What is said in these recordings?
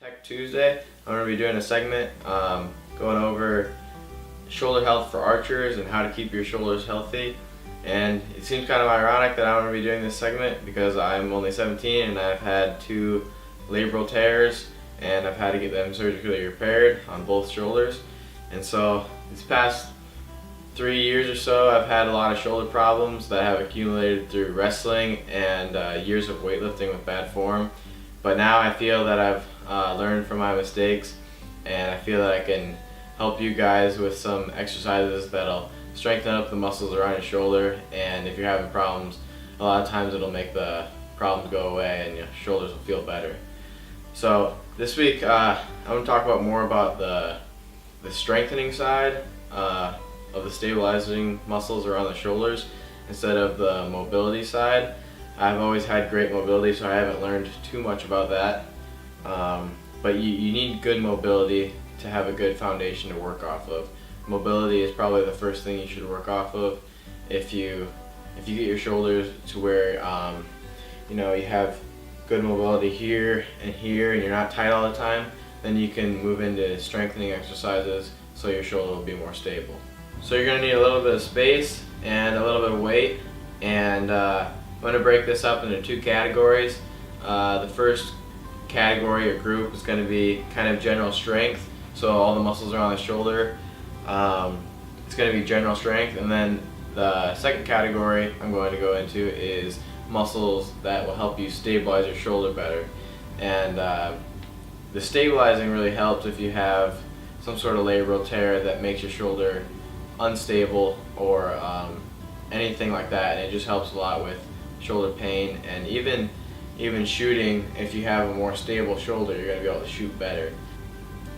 Tech Tuesday. I'm going to be doing a segment going over shoulder health for archers and how to keep your shoulders healthy. And it seems kind of ironic that I'm going to be doing this segment because I'm only 17 and I've had 2 labral tears and I've had to get them surgically repaired on both shoulders. And so these past 3 years or so I've had a lot of shoulder problems that have accumulated through wrestling and years of weightlifting with bad form. But now I feel that I've learned from my mistakes, and I feel that I can help you guys with some exercises that'll strengthen up the muscles around your shoulder. And if you're having problems, a lot of times it'll make the problems go away and your shoulders will feel better. So this week I'm going to talk more about the strengthening side of the stabilizing muscles around the shoulders instead of the mobility side. I've always had great mobility, so I haven't learned too much about that. But you need good mobility to have a good foundation to work off of. Mobility is probably the first thing you should work off of. If you get your shoulders to where you have good mobility here, and you're not tight all the time, then you can move into strengthening exercises so your shoulder will be more stable. So you're going to need a little bit of space and a little bit of weight, and I'm going to break this up into 2 categories. The first category or group is going to be kind of general strength, so all the muscles around the shoulder. It's going to be general strength, and then the second category I'm going to go into is muscles that will help you stabilize your shoulder better. And the stabilizing really helps if you have some sort of labral tear that makes your shoulder unstable or anything like that, and it just helps a lot with shoulder pain, and even shooting. If you have a more stable shoulder, you're going to be able to shoot better.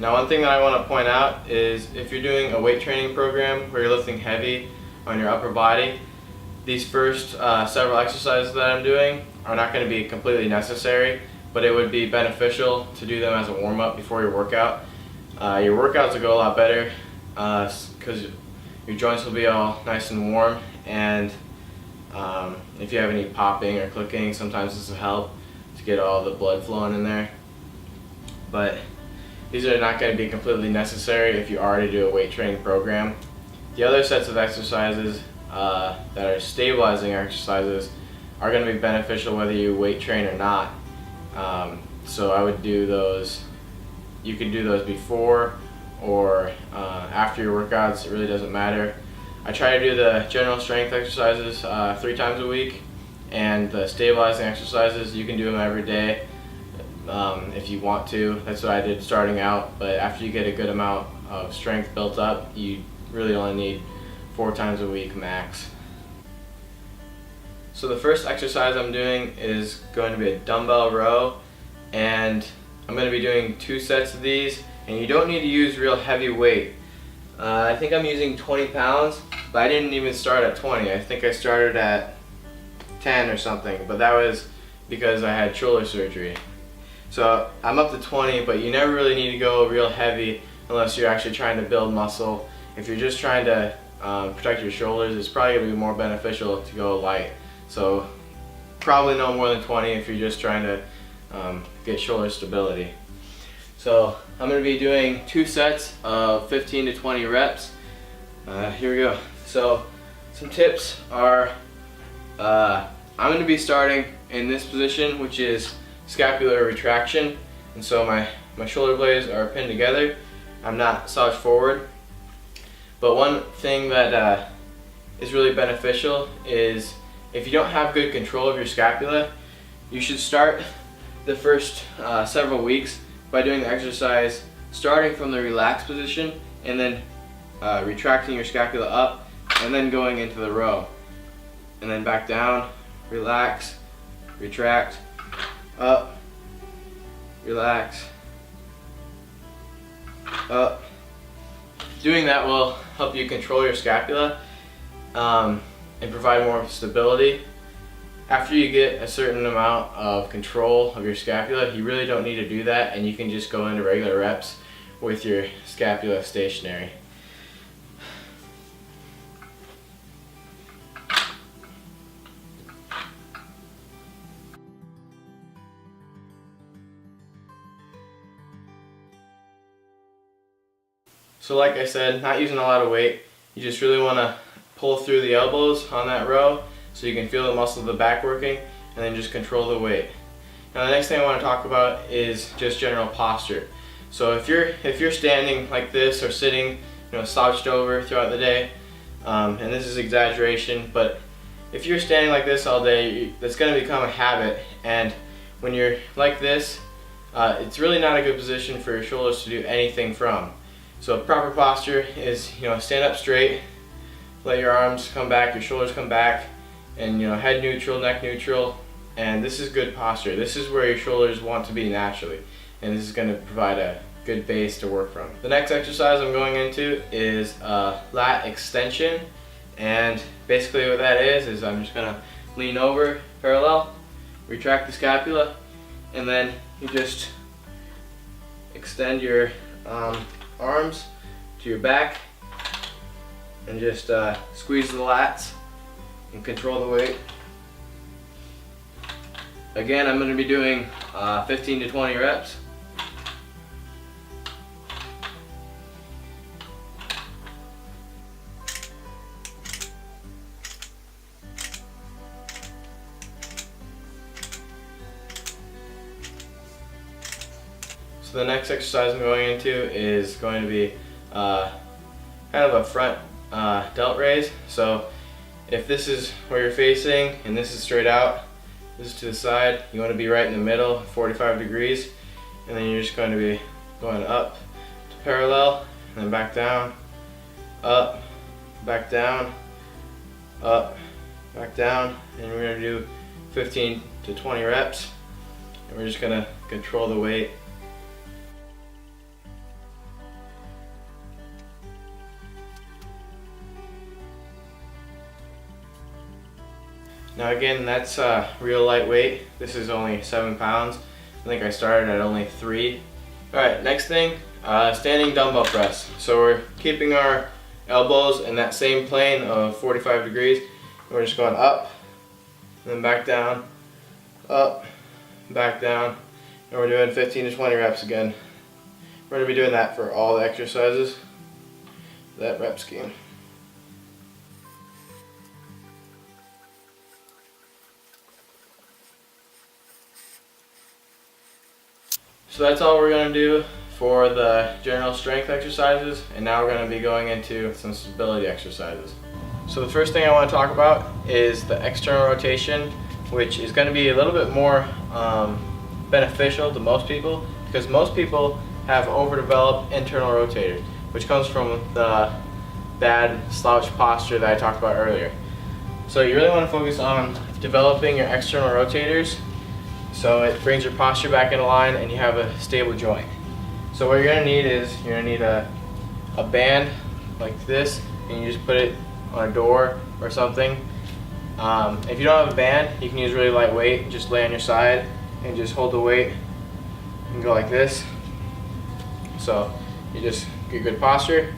Now, one thing that I want to point out is if you're doing a weight training program where you're lifting heavy on your upper body, these first several exercises that I'm doing are not going to be completely necessary, but it would be beneficial to do them as a warm-up before your workout. Your workouts will go a lot better because your joints will be all nice and warm, and if you have any popping or clicking, sometimes this will help to get all the blood flowing in there. But these are not going to be completely necessary if you already do a weight training program. The other sets of exercises that are stabilizing exercises are going to be beneficial whether you weight train or not. So I would do those. You can do those before or after your workouts. It really doesn't matter. I try to do the general strength exercises 3 times a week, and the stabilizing exercises, you can do them every day if you want to. That's what I did starting out, but after you get a good amount of strength built up, you really only need 4 times a week max. So the first exercise I'm doing is going to be a dumbbell row, and I'm going to be doing 2 sets of these, and you don't need to use real heavy weight. I think I'm using 20 pounds, but I didn't even start at 20. I think I started at 10 or something, but that was because I had shoulder surgery. So I'm up to 20, but you never really need to go real heavy unless you're actually trying to build muscle. If you're just trying to protect your shoulders, it's probably going to be more beneficial to go light. So probably no more than 20 if you're just trying to get shoulder stability. So I'm going to be doing 2 sets of 15 to 20 reps. Here we go. So some tips are, I'm going to be starting in this position, which is scapular retraction. And so my shoulder blades are pinned together. I'm not slouched forward. But one thing that is really beneficial is if you don't have good control of your scapula, you should start the first several weeks by doing the exercise starting from the relaxed position and then retracting your scapula up and then going into the row. And then back down, relax, retract, up, relax, up. Doing that will help you control your scapula and provide more stability. After you get a certain amount of control of your scapula, you really don't need to do that, and you can just go into regular reps with your scapula stationary. So like I said, not using a lot of weight. You just really want to pull through the elbows on that row so you can feel the muscle of the back working, and then just control the weight. Now the next thing I want to talk about is just general posture. So if you're standing like this or sitting, slouched over throughout the day, and this is exaggeration, but if you're standing like this all day, that's going to become a habit. And when you're like this, it's really not a good position for your shoulders to do anything from. So proper posture is, stand up straight, let your arms come back, your shoulders come back, and head neutral, neck neutral, and this is good posture. This is where your shoulders want to be naturally, and this is going to provide a good base to work from. The next exercise I'm going into is lat extension, and basically what that is I'm just going to lean over parallel, retract the scapula, and then you just extend your arms to your back and just squeeze the lats and control the weight. Again, I'm going to be doing 15 to 20 reps. So the next exercise I'm going into is going to be kind of a front delt raise. So if this is where you're facing and this is straight out, this is to the side, you want to be right in the middle, 45 degrees, and then you're just going to be going up to parallel, and then back down, up, back down, up, back down, and we're going to do 15 to 20 reps, and we're just going to control the weight. Now again, that's real lightweight. This is only 7 pounds. I think I started at only 3. Alright, next thing, standing dumbbell press. So we're keeping our elbows in that same plane of 45 degrees. We're just going up, and then back down, up, back down, and we're doing 15 to 20 reps again. We're going to be doing that for all the exercises, that rep scheme. So that's all we're going to do for the general strength exercises, and now we're going to be going into some stability exercises. So the first thing I want to talk about is the external rotation, which is going to be a little bit more beneficial to most people, because most people have overdeveloped internal rotators, which comes from the bad slouch posture that I talked about earlier. So you really want to focus on developing your external rotators, so it brings your posture back into line and you have a stable joint. So what you're going to need is, you're going to need a band like this, and you just put it on a door or something. If you don't have a band, you can use really light weight. Just lay on your side and just hold the weight and go like this. So you just get good posture,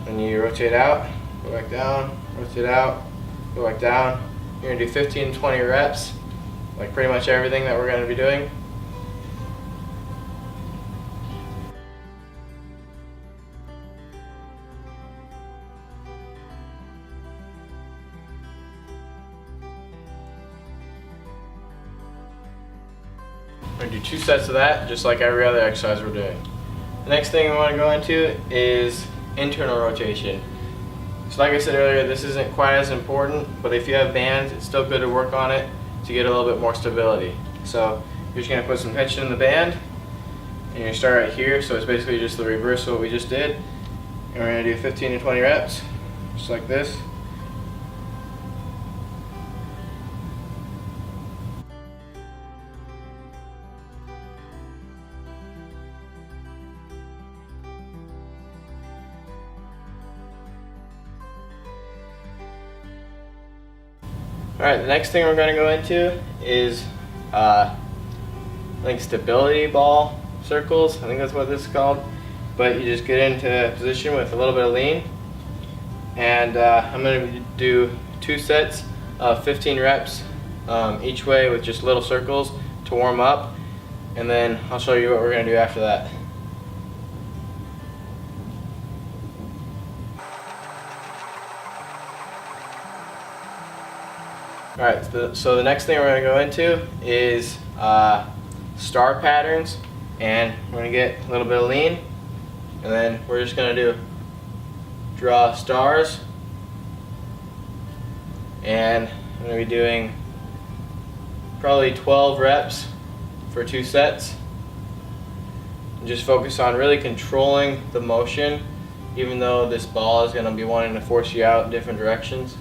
and you rotate out, go back down, rotate out, go back down. You're going to do 15 to 20 reps, like pretty much everything that we're going to be doing. We're going to do 2 sets of that, just like every other exercise we're doing. The next thing we want to go into is internal rotation. So like I said earlier, this isn't quite as important, but if you have bands, it's still good to work on it to get a little bit more stability. So you're just going to put some tension in the band, and you start right here, so it's basically just the reverse of what we just did. And we're going to do 15 to 20 reps, just like this. Alright, the next thing we're going to go into is I think stability ball circles. I think that's what this is called. But you just get into a position with a little bit of lean. And I'm going to do 2 sets of 15 reps each way with just little circles to warm up. And then I'll show you what we're going to do after that. Alright, so the next thing we're going to go into is star patterns, and we're going to get a little bit of lean, and then we're just going to draw stars, and I'm going to be doing probably 12 reps for 2 sets. And just focus on really controlling the motion, even though this ball is going to be wanting to force you out in different directions.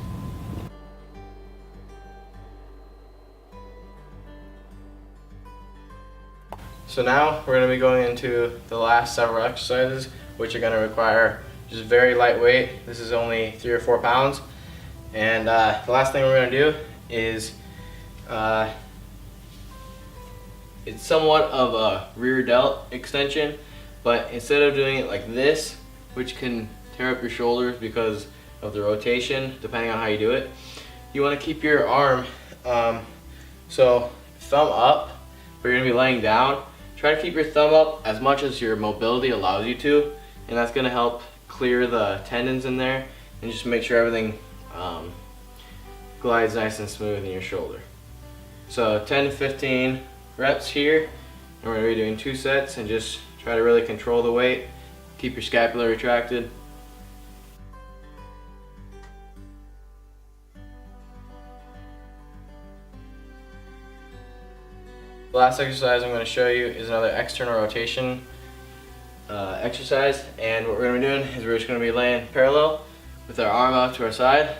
So now we're going to be going into the last several exercises, which are going to require just very light weight. This is only 3 or 4 pounds. And the last thing we're going to do is it's somewhat of a rear delt extension, but instead of doing it like this, which can tear up your shoulders because of the rotation, depending on how you do it, you want to keep your arm so thumb up, but you're going to be laying down. Try to keep your thumb up as much as your mobility allows you to, and that's going to help clear the tendons in there and just make sure everything glides nice and smooth in your shoulder. So 10 to 15 reps here, and we're going to be doing 2 sets, and just try to really control the weight, keep your scapula retracted. The last exercise I'm going to show you is another external rotation exercise, and what we're going to be doing is we're just going to be laying parallel with our arm out to our side.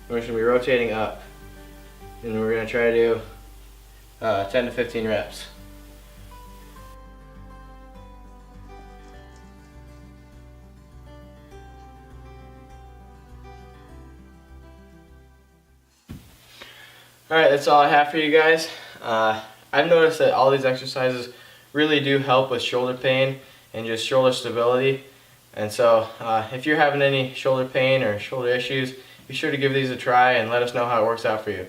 We're just going to be rotating up, and we're going to try to do 10 to 15 reps. Alright, that's all I have for you guys. I've noticed that all these exercises really do help with shoulder pain and just shoulder stability. And so if you're having any shoulder pain or shoulder issues, be sure to give these a try and let us know how it works out for you.